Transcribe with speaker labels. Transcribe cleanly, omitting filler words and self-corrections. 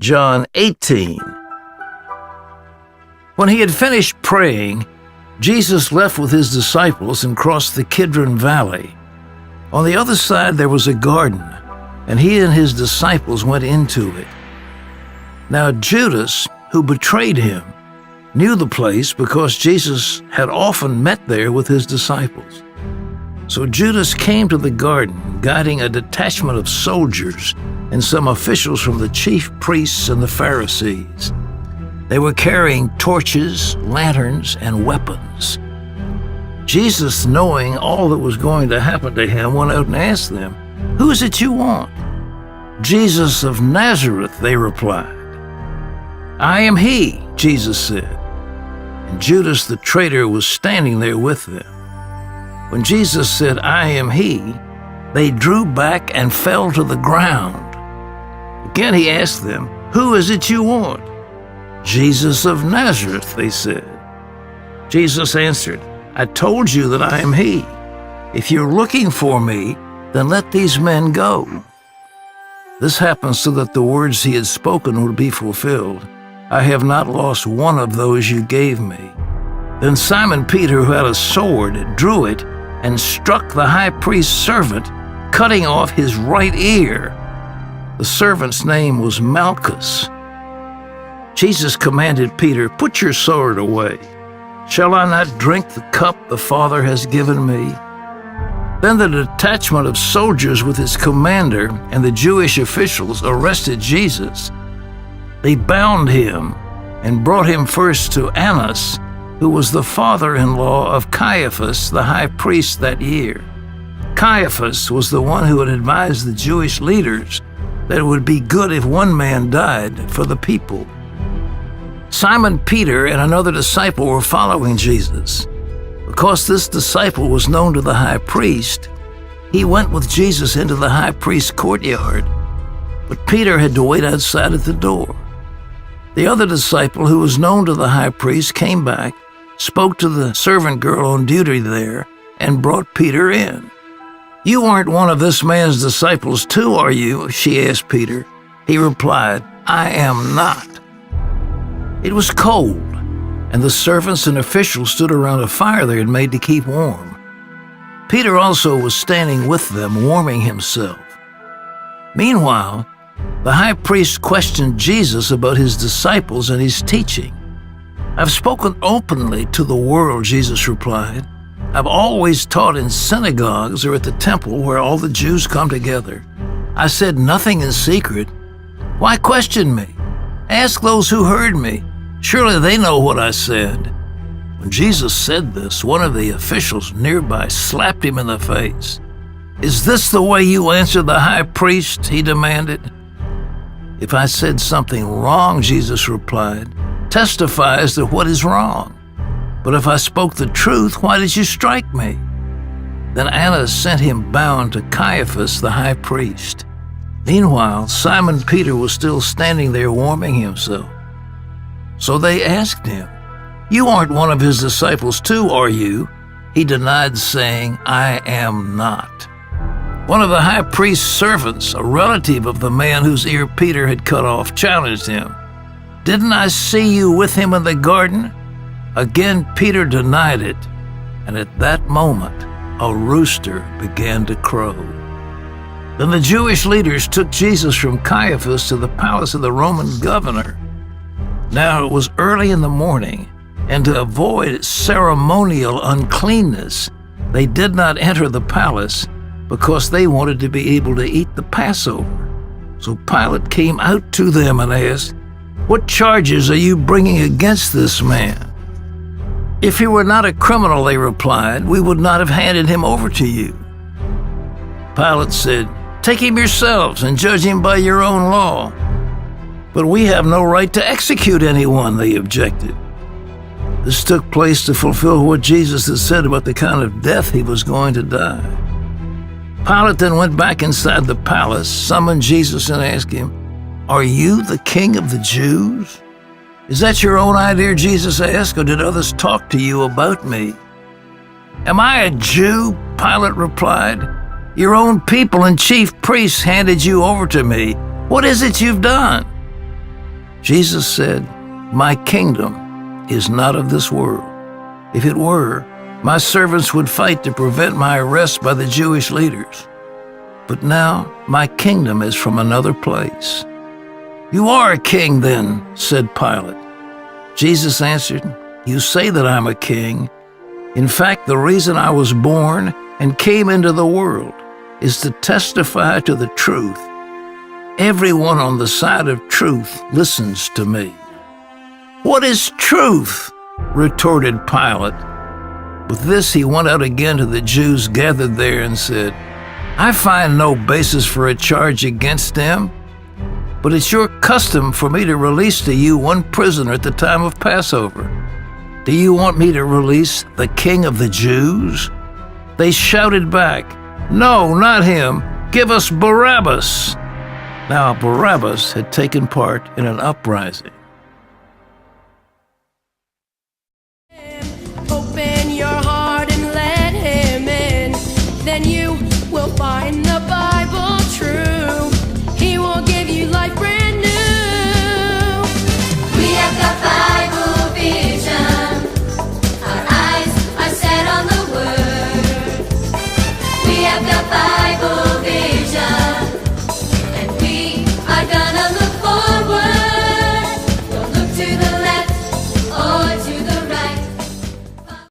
Speaker 1: John 18. When he had finished praying, Jesus left with his disciples and crossed the Kidron Valley. On the other side there was a garden, and he and his disciples went into it. Now Judas, who betrayed him, knew the place because Jesus had often met there with his disciples. So Judas came to the garden, guiding a detachment of soldiers and some officials from the chief priests and the Pharisees. They were carrying torches, lanterns, and weapons. Jesus, knowing all that was going to happen to him, went out and asked them, "Who is it you want?" "Jesus of Nazareth," they replied. "I am he," Jesus said. And Judas the traitor was standing there with them. When Jesus said, "I am he," they drew back and fell to the ground. Again he asked them, "Who is it you want?" "Jesus of Nazareth," they said. Jesus answered, "I told you that I am he. If you're looking for me, then let these men go." This happened so that the words he had spoken would be fulfilled. "I have not lost one of those you gave me." Then Simon Peter, who had a sword, drew it and struck the high priest's servant, cutting off his right ear. The servant's name was Malchus. Jesus commanded Peter, "Put your sword away. Shall I not drink the cup the Father has given me?" Then the detachment of soldiers with its commander and the Jewish officials arrested Jesus. They bound him and brought him first to Annas, who was the father-in-law of Caiaphas, the high priest that year. Caiaphas was the one who had advised the Jewish leaders that it would be good if one man died for the people. Simon Peter and another disciple were following Jesus. Because this disciple was known to the high priest, he went with Jesus into the high priest's courtyard, but Peter had to wait outside at the door. The other disciple, who was known to the high priest, came back, spoke to the servant girl on duty there, and brought Peter in. "You aren't one of this man's disciples too, are you?" she asked Peter. He replied, "I am not." It was cold, and the servants and officials stood around a fire they had made to keep warm. Peter also was standing with them, warming himself. Meanwhile, the high priest questioned Jesus about his disciples and his teaching. "I've spoken openly to the world," Jesus replied. "I've always taught in synagogues or at the temple where all the Jews come together. I said nothing in secret. Why question me? Ask those who heard me. Surely they know what I said." When Jesus said this, one of the officials nearby slapped him in the face. "Is this the way you answer the high priest?" he demanded. "If I said something wrong," Jesus replied, "testify as to what is wrong. But if I spoke the truth, why did you strike me?" Then Annas sent him bound to Caiaphas, the high priest. Meanwhile, Simon Peter was still standing there warming himself. So they asked him, "You aren't one of his disciples too, are you?" He denied, saying, "I am not." One of the high priest's servants, a relative of the man whose ear Peter had cut off, challenged him. "Didn't I see you with him in the garden?" Again Peter denied it, and at that moment a rooster began to crow. Then the Jewish leaders took Jesus from Caiaphas to the palace of the Roman governor. Now it was early in the morning, and to avoid ceremonial uncleanness, they did not enter the palace because they wanted to be able to eat the Passover. So Pilate came out to them and asked, "What charges are you bringing against this man?" "If he were not a criminal," they replied, "we would not have handed him over to you." Pilate said, "Take him yourselves and judge him by your own law." "But we have no right to execute anyone," they objected. This took place to fulfill what Jesus had said about the kind of death he was going to die. Pilate then went back inside the palace, summoned Jesus, and asked him, "Are you the king of the Jews?" "Is that your own idea?" Jesus asked, "or did others talk to you about me?" "Am I a Jew?" Pilate replied. "Your own people and chief priests handed you over to me. What is it you've done?" Jesus said, "My kingdom is not of this world. If it were, my servants would fight to prevent my arrest by the Jewish leaders. But now my kingdom is from another place." "You are a king then," said Pilate. Jesus answered, "You say that I'm a king. In fact, the reason I was born and came into the world is to testify to the truth. Everyone on the side of truth listens to me." "What is truth?" retorted Pilate. With this, he went out again to the Jews gathered there and said, "I find no basis for a charge against them, but it's your custom for me to release to you one prisoner at the time of Passover. Do you want me to release the King of the Jews?" They shouted back, "No, not him. Give us Barabbas." Now Barabbas had taken part in an uprising.
Speaker 2: Open your heart and let him in, then you will find